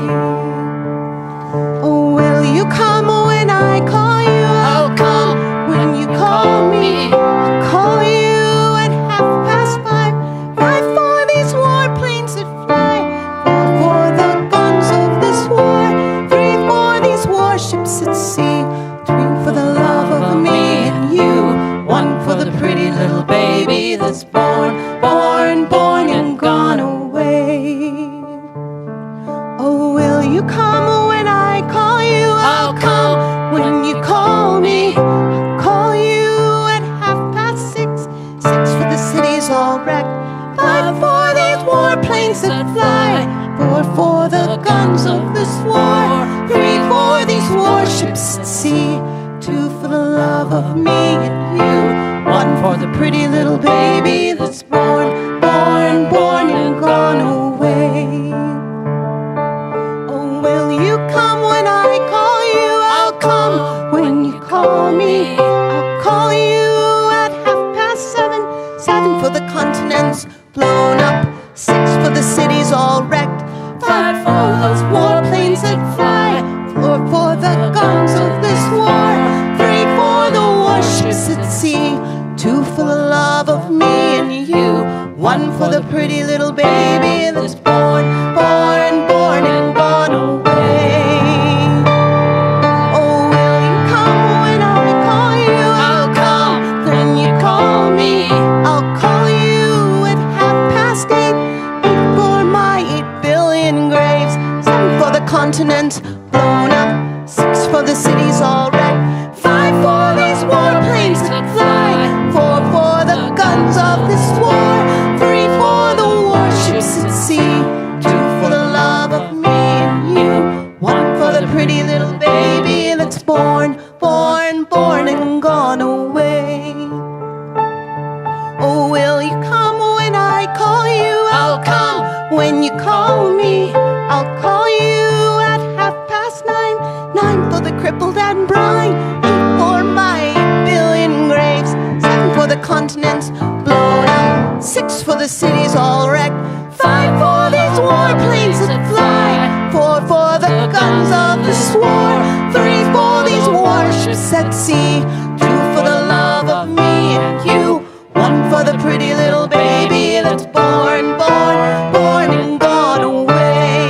Oh, will you come when I call you? I'll come when you call me. I'll call you at 5:30. 5 for these warplanes that fly. 4 for the guns of this war. 3 for these warships at sea. 2 for the love of me and you. 1 for the pretty little baby that's born and gone away. Oh, will you come when I call you? I'll come when you call me. I'll call you at 6:30. 6 for the cities all wrecked. 5 for these warplanes that fly. 4 for the guns of this war. 3 for these warships at sea. 2 for the love of me and you. 1 for the pretty little baby that's born and gone away. Oh, will you come when I call you? I'll come cities all wrecked. 5 for those warplanes that fly, 4 for the guns of this war, 3 for the warships at sea, 2 for the love of me and you, 1 for the pretty little baby that's born, born, born and gone away. Oh, will you come when I call you? I'll come. Then you call me. I'll call you at 8:30. 8 for my 8 billion graves. 7 for the continent blown up. 6 for the cities all wrecked. 5 for these warplanes that fly. 4 for the guns of this war. 3 for the warships at sea. 2 for the love of me and you. 1 for the pretty little baby that's born, born, born and gone away. Oh, will you come when I call you? I'll come. When you call me, I'll call you at 9:30. 9 for the crippled and blind. 8 for my 8 billion graves. 7 for the continents blown up. 6 for the cities all wrecked. 5 for these warplanes that fly. 4 for the guns of this war. 3 for these warships at sea. 2 for the love of me and you. 1 for the pretty little baby that's born, born, born and gone away.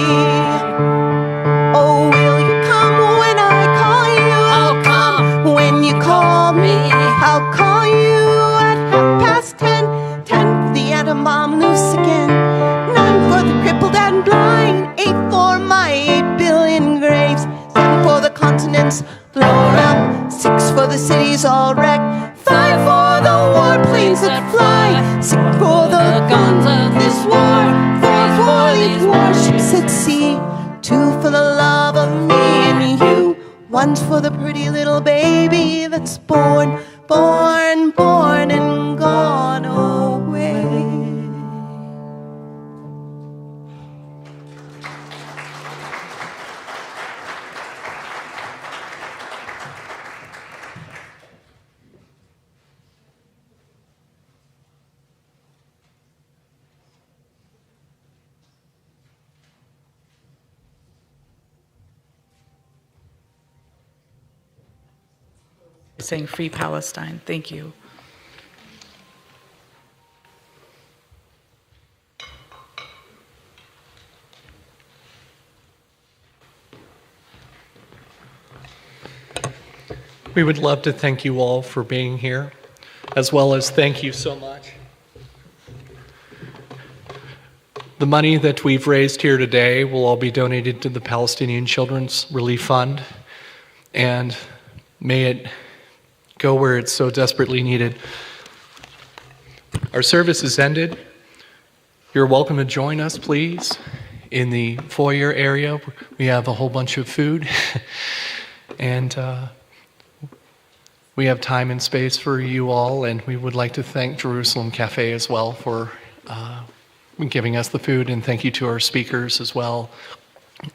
Oh, will you come when I call you? I'll come. When you call me, I'll call you at 10:30. 10 for the atom bomb loose again. 9 for the crippled and blind. 8 for my 8 billion graves. 7 for the continents blown up. 6 for the cities all wrecked. 5 for the warplanes that fly. 6 for the guns of this war. 4 for these warships at sea. 2 for the love of me and you. 1's for the pretty little baby that's born, born, born and gone away. Saying Free Palestine. Thank you. We would love to thank you all for being here, as well as thank you so much. The money that we've raised here today will all be donated to the Palestinian Children's Relief Fund, and may it go where it's so desperately needed. Our service is ended. You're welcome to join us, please, in the foyer area. We have a whole bunch of food, and we have time and space for you all, and we would like to thank Jerusalem Cafe as well for giving us the food, and thank you to our speakers as well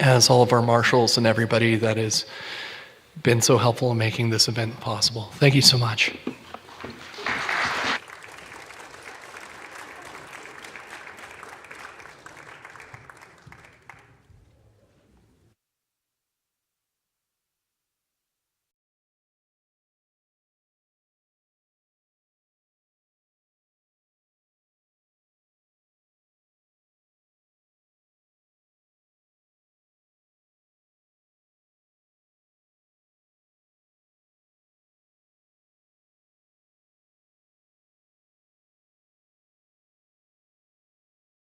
as all of our marshals and everybody that has been so helpful in making this event possible. Thank you so much.